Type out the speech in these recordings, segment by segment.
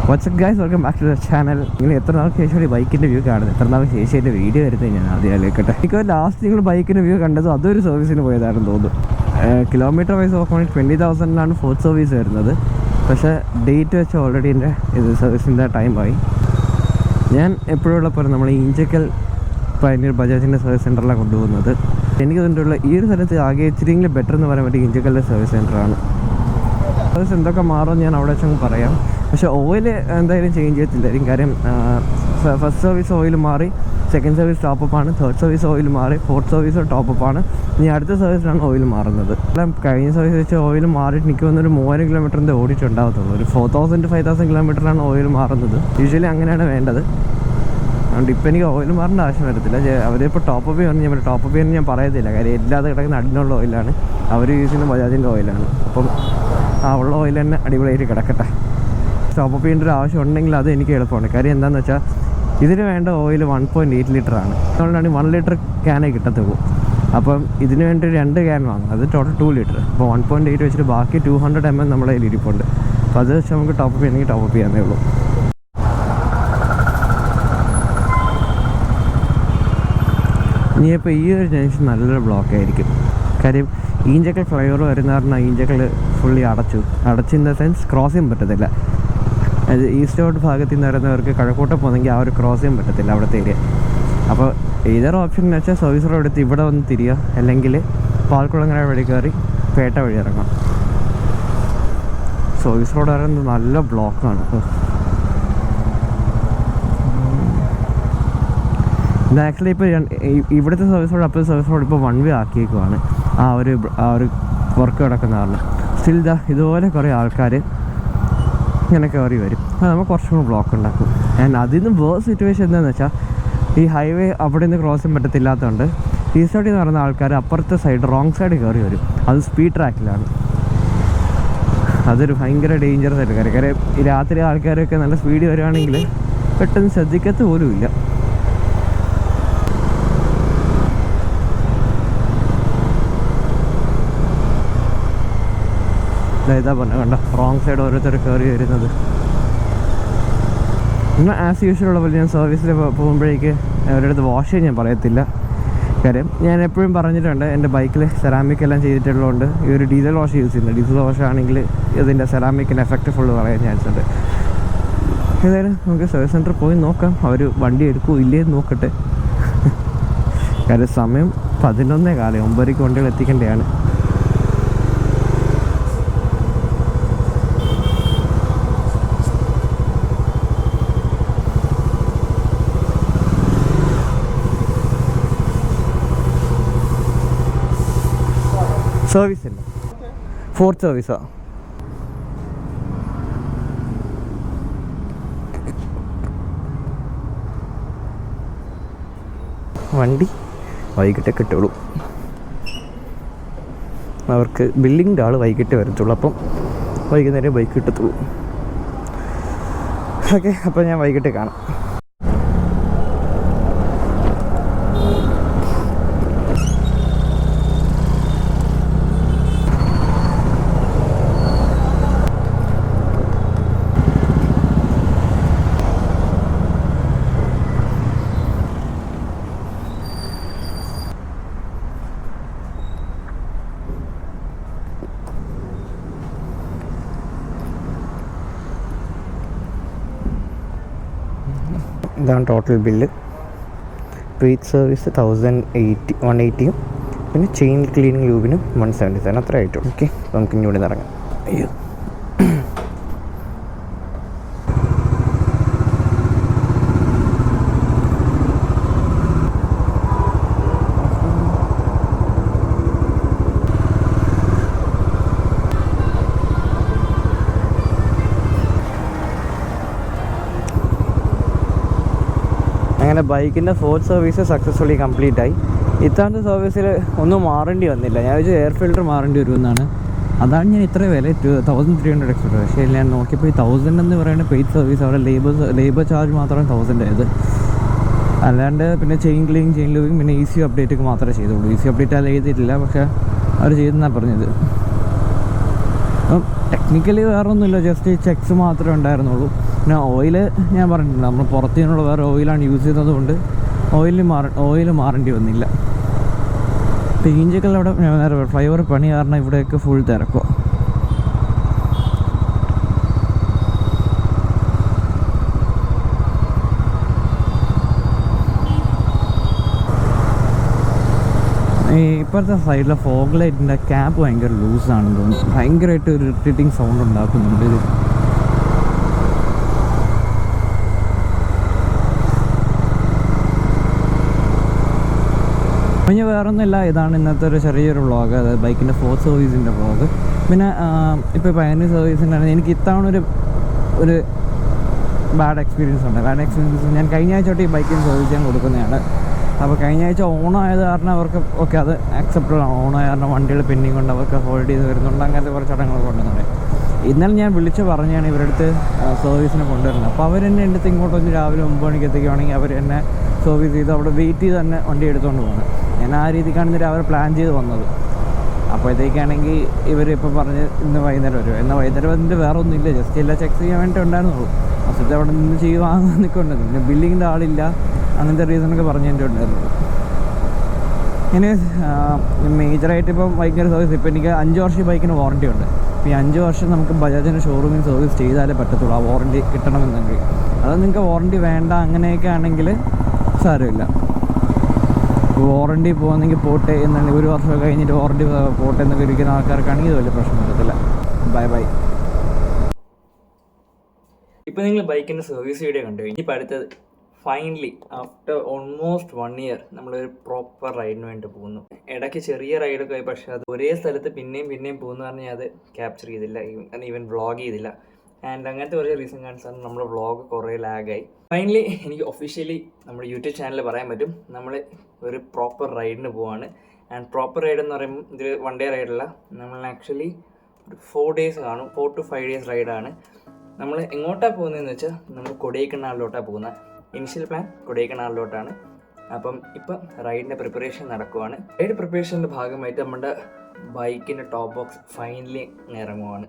WhatsApp guys, welcome back to the channel. നിങ്ങൾ എത്ര നാൾക്ക് ശേഷം ഒരു ബൈക്കിൻ്റെ വ്യൂ കാണുന്നത്, എത്ര നാൾക്ക് ശേഷം എൻ്റെ വീഡിയോ വരുന്നത് ഞാൻ ആദ്യം ആലോചിക്കട്ടെ. എനിക്ക് ലാസ്റ്റ് നിങ്ങൾ ബൈക്കിൻ്റെ വ്യൂ കണ്ടത് അതൊരു സർവീസിന് പോയതാണെന്ന് തോന്നുന്നു. കിലോമീറ്റർ വൈസ് നോക്കുകയാണെങ്കിൽ 20,000 ഫോർത്ത് സർവീസ് വരുന്നത്. പക്ഷേ ഡേറ്റ് വെച്ച് ഓൾറെഡി എൻ്റെ ഇത് സർവീസിൻ്റെ ടൈമായി. ഞാൻ എപ്പോഴുള്ള പോലെ നമ്മൾ ഇഞ്ചക്കൽ പയനീർ ബജാജിൻ്റെ സർവീസ് സെൻറ്ററിലാണ് കൊണ്ടുപോകുന്നത്. എനിക്കതിൻ്റെ ഈ ഒരു സ്ഥലത്ത് ആകെ ഇച്ചിരിയെങ്കിലും ബെറ്റർ എന്ന് പറയാൻ പറ്റിയ ഇഞ്ചക്കലിൻ്റെ സർവീസ് സെൻറ്ററാണ്. സർവീസ് എന്തൊക്കെ മാറും ഞാൻ അവിടെ വെച്ചങ്ങ് പറയാം. പക്ഷേ ഓയിൽ എന്തായാലും ചേഞ്ച് ചെയ്യത്തില്ലായിരിക്കും. കാര്യം ഫസ്റ്റ് സർവീസ് ഓയിൽ മാറി, സെക്കൻഡ് സർവീസ് ടോപ്പപ്പാണ്, തേർഡ് സർവീസ് ഓയിൽ മാറി, ഫോർത്ത് സർവീസ് ടോപ്പപ്പാണ്. ഇനി അടുത്ത സർവീസിലാണ് ഓയിൽ മാറുന്നത്. എല്ലാം കഴിഞ്ഞ സർവീസ് വെച്ച് ഓയിൽ മാറിയിട്ട് എനിക്ക് വന്നൊരു 3000 കിലോമീറ്ററിൻ്റെ ഓടിയിട്ടുണ്ടാകത്തുള്ളൂ. ഒരു 4000 to 5000 കിലോമീറ്ററിലാണ് ഓയിൽ മാറുന്നത്. യൂഷ്വലി അങ്ങനെയാണ് വേണ്ടത്. അതുകൊണ്ട് ഇപ്പോൾ എനിക്ക് ഓയിൽ മാറേണ്ട ആവശ്യം വരത്തില്ല. അവരിപ്പോൾ ടോപ്പപ്പ് പറഞ്ഞു, ടോപ്പപ്പ് ചെയ്യുന്ന ഞാൻ പറയത്തില്ല. കാര്യം ഇല്ലാതെ കിടക്കുന്ന അടിനുള്ള ഓയിലാണ് അവർ യൂസ് ചെയ്യുന്ന ബജാജിൻ്റെ ഓയിലാണ്. അപ്പം ആ ഉള്ള ഓയിൽ തന്നെ അടിപൊളിയായിട്ട് കിടക്കട്ടെ. ടോപ്പപ്പ് ചെയ്യേണ്ട ഒരു ആവശ്യം ഉണ്ടെങ്കിൽ അത് എനിക്ക് എളുപ്പമാണ്. കാര്യം എന്താണെന്ന് വെച്ചാൽ ഇതിന് വേണ്ട ഓയിൽ 1.8 ലിറ്ററാണ്. അതുകൊണ്ടാണ് 1 ലിറ്റർ ക്യാനേ കിട്ടത്തുള്ളൂ. അപ്പം ഇതിന് വേണ്ടി 2 ക്യാൻ വാങ്ങും. അത് ടോട്ടൽ 2 ലിറ്റർ. അപ്പോൾ 1.8 വെച്ചിട്ട് ബാക്കി 200 ml നമ്മുടെ കയ്യിൽ ഇരിപ്പുണ്ട്. അപ്പോൾ അത് വെച്ച് നമുക്ക് ടോപ്പപ്പ് ചെയ്യണമെങ്കിൽ ടോപ്പപ്പ് ചെയ്യാനേ ഉള്ളൂ. ഇനിയിപ്പോൾ ഈ ഒരു ജംഗ്ഷൻ നല്ലൊരു ബ്ലോക്ക് ആയിരിക്കും. കാര്യം ഈഞ്ചക്കൽ ഫ്ലൈ ഓവർ വരുന്ന കാരണം ഈഞ്ചക്കൽ ഫുള്ളി അടച്ചു ഇൻ ദ സെൻസ് ക്രോസ് ചെയ്യാൻ പറ്റത്തില്ല. അത് ഈസ്റ്റോട്ട് ഭാഗത്തു നിന്ന് വരുന്നവർക്ക് കഴക്കൂട്ടം പോകുന്നെങ്കിൽ ആ ഒരു ക്രോസ് ചെയ്യാൻ പറ്റത്തില്ല അവിടുത്തെ ഏരിയ. അപ്പോൾ ഏതൊരു ഓപ്ഷൻ എന്ന് വെച്ചാൽ സർവീസ് റോഡ് എടുത്ത് ഇവിടെ വന്ന് തിരിയുക, അല്ലെങ്കിൽ പാൽക്കുളങ്ങര വഴി കയറി പേട്ട വഴി ഇറങ്ങാം. സർവീസ് റോഡ് പറയുന്നത് നല്ല ബ്ലോക്കാണ്. ഇത് ആക്ച്വലി ഇപ്പോൾ ഇവിടുത്തെ സർവീസ് റോഡ് അപ്പോഴത്തെ സർവീസ് റോഡ് ഇപ്പോൾ 1 വേ ആക്കിയേക്കുവാണ്. ആ ഒരു വർക്ക് കിടക്കുന്ന കാരണം സ്റ്റിൽ ഇതുപോലെ കുറേ ആൾക്കാർ ഇങ്ങനെ കയറി വരും. അത് നമുക്ക് കുറച്ചും കൂടി ബ്ലോക്ക് ഉണ്ടാക്കും. ആൻഡ് അതിൽ നിന്ന് വേറെ സിറ്റുവേഷൻ എന്താണെന്ന് വെച്ചാൽ ഈ ഹൈവേ അവിടെ നിന്ന് ക്രോസ് ചെയ്യാൻ പറ്റത്തില്ലാത്തതുകൊണ്ട് ഈ സൈഡിൽ നിന്ന് പറയുന്ന ആൾക്കാർ അപ്പുറത്തെ സൈഡ് റോങ് സൈഡ് കയറി വരും. അത് സ്പീഡ് ട്രാക്കിലാണ്. അതൊരു ഭയങ്കര ഡേഞ്ചറസ് ആയിട്ട് കാര്യം ഈ രാത്രി ആൾക്കാരൊക്കെ നല്ല സ്പീഡ് വരുവാണെങ്കിൽ പെട്ടെന്ന് ശ്രദ്ധിക്കത്ത് പോലും ഇല്ല. ഇതാ പറഞ്ഞ കണ്ട റോങ് സൈഡ് ഓരോരുത്തർ കയറി വരുന്നത്. എന്നാൽ ആസ് യൂഷ്വൽ ഉള്ള പോലെ ഞാൻ സർവീസിൽ പോകുമ്പോഴേക്ക് അവരുടെ അടുത്ത് വാഷ് ചെയ്യാൻ ഞാൻ പറയത്തില്ല. കാര്യം ഞാൻ എപ്പോഴും പറഞ്ഞിട്ടുണ്ട്, എൻ്റെ ബൈക്കിൽ സെറാമിക് എല്ലാം ചെയ്തിട്ടുള്ളതുകൊണ്ട് ഈ ഒരു ഡീസൽ വാഷ് യൂസ് ചെയ്യുന്നത്. ഡീസൽ വാഷ് ആണെങ്കിൽ ഇതിൻ്റെ സെറാമിക്കിൻ്റെ എഫക്റ്റ് ഫുള്ള് പറയാൻ ചാൻസ് ഉണ്ട്. ഏതായാലും നമുക്ക് സർവീസ് സെൻറ്ററിൽ പോയി നോക്കാം. അവർ വണ്ടി എടുക്കുമോ ഇല്ലേന്ന് നോക്കട്ടെ. കാര്യം സമയം 11:15, 9:00 വണ്ടികൾ എത്തിക്കേണ്ടതാണ്. സർവീസ് അല്ല, ഫോർത്ത് സർവീസാണ്. വണ്ടി വൈകിട്ടേ കിട്ടുള്ളൂ. അവർക്ക് ബില്ലിങ്ങിൻ്റെ ആൾ വൈകിട്ട് വരത്തുള്ളൂ. അപ്പം വൈകുന്നേരം ബൈക്ക് കിട്ടത്തുള്ളൂ. ഓക്കെ, അപ്പോൾ ഞാൻ വൈകിട്ട് കാണാം. ഇതാണ് ടോട്ടൽ ബില്ല്. വെയ്റ്റ് സർവീസ് 180 പിന്നെ ചെയിൻ ക്ലീനിങ് ലൂബിനും 177 അത്ര ആയിട്ടുള്ളൂ. ഓക്കെ, നമുക്ക് ഇനി ഇവിടെ നിന്ന് ഇറങ്ങാം. അയ്യോ, അങ്ങനെ ബൈക്കിൻ്റെ ഫോർത്ത് സർവീസ് സക്സസ്ഫുള്ളി കംപ്ലീറ്റ് ആയി. ഇത്താമത്തെ സർവീസിൽ ഒന്നും മാറേണ്ടി വന്നില്ല. ഞാൻ വെച്ചാൽ എയർ ഫിൽറ്റർ മാറേണ്ടി വരുമെന്നാണ്. അതാണ് ഞാൻ ഇത്ര വില 1300 എക്സ്പെക്ട്. പക്ഷേ ഞാൻ നോക്കിയപ്പോൾ ഈ 1000 എന്ന് പറയുന്നത് പെയ്ഡ് സർവീസ്. അവിടെ ലേബർ ചാർജ് മാത്രമാണ് 1000 ആയത്. അല്ലാണ്ട് പിന്നെ ചെയിൻ ലൂബിങ് പിന്നെ ECU അപ്ഡേറ്റൊക്കെ മാത്രമേ ചെയ്തുള്ളൂ. ECU അപ്ഡേറ്റ് അത് എഴുതിയിട്ടില്ല, പക്ഷേ അവർ ചെയ്തെന്നാണ് പറഞ്ഞത്. അപ്പം ടെക്നിക്കലി വേറെ ഒന്നുമില്ല, ജസ്റ്റ് ഈ ചെക്സ് മാത്രമേ ഉണ്ടായിരുന്നുള്ളൂ. പിന്നെ ഓയിൽ ഞാൻ പറഞ്ഞിട്ടുണ്ട്, നമ്മൾ പുറത്തു നിന്നുള്ള വേറെ ഓയിലാണ് യൂസ് ചെയ്യുന്നത് കൊണ്ട് ഓയിൽ മാറേണ്ടി വന്നില്ല. പെയിഞ്ചുകൾ അവിടെ നേരെ ഫ്ലൈഓവർ പണി കാരണം ഇവിടെയൊക്കെ ഫുൾ തിരക്കോ. ഈ ഇപ്പോഴത്തെ സൈഡിലെ ഫോഗ് ലൈറ്റിൻ്റെ ക്യാപ്പ് ഭയങ്കര ലൂസാണെന്ന് തോന്നുന്നു. ഭയങ്കരമായിട്ട് ഒരു ഇറിറ്റേറ്റിംഗ് സൗണ്ട് ഉണ്ടാക്കുന്നുണ്ട് ഇത്. പിന്നെ വേറൊന്നുമില്ല, ഇതാണ് ഇന്നത്തെ ഒരു ചെറിയൊരു വ്ളോഗ്, അതായത് ബൈക്കിൻ്റെ 4th സർവീസിൻ്റെ വ്ളോഗ്. പിന്നെ ഇപ്പോൾ പയനീർ സർവീസിൻ്റെ എനിക്ക് ഇത്തവണ ഒരു ബാഡ് എക്സ്പീരിയൻസ് ഉണ്ട്. ബാഡ് എക്സ്പീരിയൻസ് ഞാൻ കഴിഞ്ഞ ആഴ്ച തൊട്ട് ഈ ബൈക്കിന് സർവീസ് ചെയ്യാൻ കൊടുക്കുന്നതാണ്. അപ്പോൾ കഴിഞ്ഞ ആഴ്ച ഓണമായത് കാരണം അവർക്ക് ഓക്കെ അത് ആക്സെപ്റ്റബിൾ ആണ്. ഓണമായ കാരണം വണ്ടികൾ പെൻഡിങ് കൊണ്ട് അവർക്ക് ഹോൾഡ് ചെയ്ത് വരുന്നുണ്ട്, അങ്ങനത്തെ കുറച്ച് ചടങ്ങുകളൊക്കെ ഉണ്ടെന്നുണ്ട്. ഇന്നലെ ഞാൻ വിളിച്ച് പറഞ്ഞാണ് ഇവരുടെ അടുത്ത് സർവീസിന് കൊണ്ടുവരുന്നത്. അപ്പോൾ അവരെന്നെ എൻ്റെ അടുത്ത് ഇങ്ങോട്ടൊന്ന് രാവിലെ 9 മണിക്ക് എത്തിക്കുകയാണെങ്കിൽ അവർ എന്നെ സർവീസ് ചെയ്ത് അവിടെ വെയിറ്റ് ചെയ്ത് തന്നെ വണ്ടി എടുത്തുകൊണ്ട് പോകണം. ഞാൻ ആ രീതിക്കാണ് രാവിലെ പ്ലാൻ ചെയ്ത് വന്നത്. അപ്പോഴത്തേക്കാണെങ്കിൽ ഇവരിപ്പോൾ പറഞ്ഞ് ഇന്ന് വൈകുന്നേരം വരുമോ. എന്നാൽ വൈകുന്നേരം വന്നിട്ട് വേറെ ഒന്നുമില്ല, ജസ്റ്റ് എല്ലാം ചെക്ക് ചെയ്യാൻ വേണ്ടി ഉണ്ടായിരുന്നുള്ളൂ. ഫസ്റ്റ് അവിടെ നിന്ന് ചെയ്യുവാങ്ങാൻ നിൽക്കുന്നുണ്ട്, പിന്നെ ബില്ലിങ്ങിൻ്റെ ആളില്ല, അങ്ങനത്തെ റീസണൊക്കെ പറഞ്ഞു എൻ്റെ ഉണ്ടായിരുന്നുള്ളൂ. ഇനി മേജറായിട്ട് ഇപ്പം ബൈക്കിൻ്റെ സർവീസ് ഇപ്പോൾ എനിക്ക് 5 വർഷം ബൈക്കിന് വാറണ്ടി ഉണ്ട്. അപ്പോൾ ഈ 5 വർഷം നമുക്ക് ബജാജിൻ്റെ ഷോറൂമിൽ സർവീസ് ചെയ്താലേ പറ്റത്തുള്ളൂ ആ വാറണ്ടി കിട്ടണമെന്നെങ്കിൽ. അത് നിങ്ങൾക്ക് വാറണ്ടി വേണ്ട അങ്ങനെയൊക്കെ ആണെങ്കിൽ സാരമില്ല, വാറണ്ടി പോകുന്നെങ്കിൽ പോട്ടെ എന്നുണ്ടെങ്കിൽ 1 വർഷം കഴിഞ്ഞിട്ട് വാറണ്ടി പോട്ടെ എന്നൊക്കെ ഇരിക്കുന്ന ആൾക്കാർക്കാണെങ്കിൽ ഇത് വലിയ പ്രശ്നം വരത്തില്ല. ബൈ. ഇപ്പോൾ നിങ്ങൾ ബൈക്കിൻ്റെ സർവീസ് വീഡിയോ കണ്ടു കഴിഞ്ഞു. ഇപ്പോൾ അടുത്തത് ഫൈനലി ആഫ്റ്റർ ഓൾമോസ്റ്റ് 1 ഇയർ നമ്മളൊരു പ്രോപ്പർ റൈഡിന് വേണ്ടി പോകുന്നു. ഇടയ്ക്ക് ചെറിയ റൈഡൊക്കെ ആയി, പക്ഷേ അത് ഒരേ സ്ഥലത്ത് പിന്നെയും പോകുന്നു പറഞ്ഞാൽ അത് ക്യാപ്ചർ ചെയ്തില്ല, ഈവൻ വ്ളോഗ് ചെയ്തില്ല. ആൻഡ് അങ്ങനത്തെ കുറേ റീസൺ കാണിച്ചാണ് നമ്മുടെ വ്ളോഗ് കുറേ ലാഗായി. ഫൈനലി എനിക്ക് ഒഫീഷ്യലി നമ്മുടെ യൂട്യൂബ് ചാനലിൽ പറയാൻ പറ്റും, നമ്മൾ ഒരു പ്രോപ്പർ റൈഡിന് പോവാണ്. ആൻഡ് പ്രോപ്പർ റൈഡ് എന്ന് പറയുമ്പോൾ ഇത് 1 ഡേ റൈഡല്ല, നമ്മൾ ആക്ച്വലി ഒരു 4 ഡേയ്സ് കാണും. 4 to 5 ഡേയ്സ് റൈഡാണ്. നമ്മൾ എങ്ങോട്ടാണ് പോകുന്നതെന്ന് വെച്ചാൽ നമ്മൾ കൊടൈക്കനാലിലോട്ടാണ് പോകുന്നത്. ഇനിഷ്യൽ പ്ലാൻ കൊടൈക്കനാലിലോട്ടാണ്. അപ്പം ഇപ്പം റൈഡിൻ്റെ പ്രിപ്പറേഷൻ നടക്കുവാണ്. റൈഡ് പ്രിപ്പറേഷൻ്റെ ഭാഗമായിട്ട് നമ്മുടെ ബൈക്കിൻ്റെ ടോപ്പ് ബോക്സ് ഫൈനലി ഇറങ്ങുവാണ്.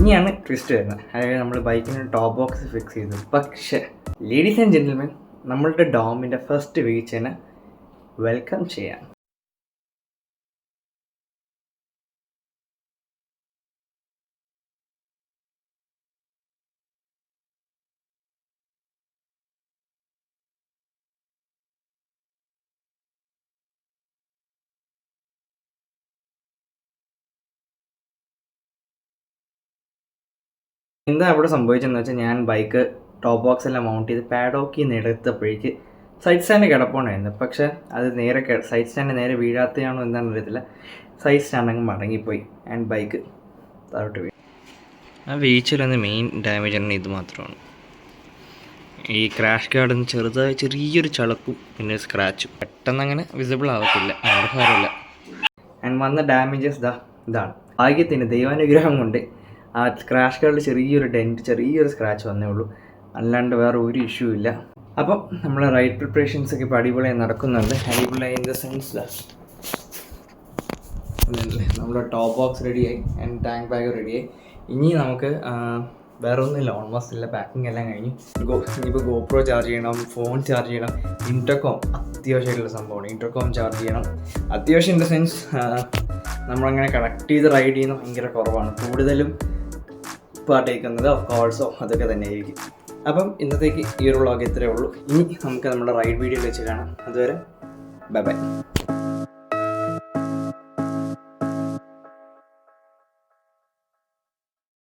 ഇനിയാണ് ട്വിസ്റ്റ് വരുന്നത്. അതായത് നമ്മൾ ബൈക്കിന് ടോപ്പ് ബോക്സ് ഫിക്സ് ചെയ്തു. പക്ഷേ ലേഡീസ് ആൻഡ് ജെന്റിൽമെൻ, നമ്മളുടെ ഡോമിൻ്റെ ഫസ്റ്റ് വീഴ്ചനെ വെൽക്കം ചെയ്യാം. എന്താ അവിടെ സംഭവിച്ചതെന്ന് വെച്ചാൽ, ഞാൻ ബൈക്ക് ടോപ്പ് ബോക്സ് എല്ലാം മൗണ്ട് ചെയ്ത് പാഡോക്കിൽ നിന്ന് എടുത്തപ്പോഴേക്ക് സൈഡ് സ്റ്റാൻഡ് കിടപ്പുണ്ടായിരുന്നു. പക്ഷേ അത് നേരെ സൈഡ് സ്റ്റാൻഡ് നേരെ വീഴാത്തതാണോ എന്താണെന്ന് അറിയത്തില്ല, സൈഡ് സ്റ്റാൻഡ് അങ്ങ് മടങ്ങിപ്പോയി ആൻഡ് ബൈക്ക് താഴോട്ട് വീഴും. ആ വീഴ്ചയിലൊന്ന് മെയിൻ ഡാമേജ് ആണ് ഇത് മാത്രമാണ്. ഈ ക്രാഷ് ഗാർഡിൽ നിന്ന് ചെറിയൊരു ചളക്കും പിന്നെ സ്ക്രാച്ചും പെട്ടെന്ന് അങ്ങനെ വിസിബിൾ ആവത്തില്ല, ആർഭാരമില്ല. ആൻഡ് വന്ന ഡാമേജസ് ഇതാണ്. ഭാഗ്യത്തിന് ദൈവാനുഗ്രഹം കൊണ്ട് ആ ക്രാഷ് ഗാർഡിൽ ചെറിയൊരു സ്ക്രാച്ച് വന്നേ ഉള്ളൂ, അല്ലാണ്ട് വേറെ ഒരു ഇഷ്യൂ ഇല്ല. അപ്പം നമ്മൾ റൈഡ് പ്രിപ്പറേഷൻസ് ഒക്കെ ഇപ്പോൾ അടിപൊളിയായി നടക്കുന്നുണ്ട്. അടിപൊളിയായി ഇൻ ദ സെൻസ് നമ്മുടെ ടോപ്പ് ബോക്സ് റെഡിയായി ആൻഡ് ടാങ്ക് ബാഗ് റെഡിയായി. ഇനി നമുക്ക് വേറെ ഒന്നുമില്ല, ഓൾമോസ്റ്റ് ഇല്ല, പാക്കിംഗ് എല്ലാം കഴിഞ്ഞു. ഇനിയിപ്പോൾ ഗോപ്രോ ചാർജ് ചെയ്യണം, ഫോൺ ചാർജ് ചെയ്യണം, ഇൻറ്റർകോം അത്യാവശ്യമായിട്ടുള്ള സംഭവമാണ്. ഇൻറ്റർകോം ചാർജ് ചെയ്യണം. അത്യാവശ്യം ഇൻ ദ സെൻസ് നമ്മളങ്ങനെ കണക്ട് ചെയ്ത് റൈഡ് ചെയ്യുന്നത് ഭയങ്കര കുറവാണ്. കൂടുതലും പാട്ടേക്കുന്നത് കോൾസോ അതൊക്കെ തന്നെയായിരിക്കും. അപ്പം ഇന്നത്തേക്ക് ഈ ഒരു വ്ളോഗ് ഇത്രയേ ഉള്ളൂ. ഇനി നമുക്ക് നമ്മുടെ റൈഡ് വീഡിയോ വെച്ച് കാണാം. അതുവരെ ബൈ ബൈ.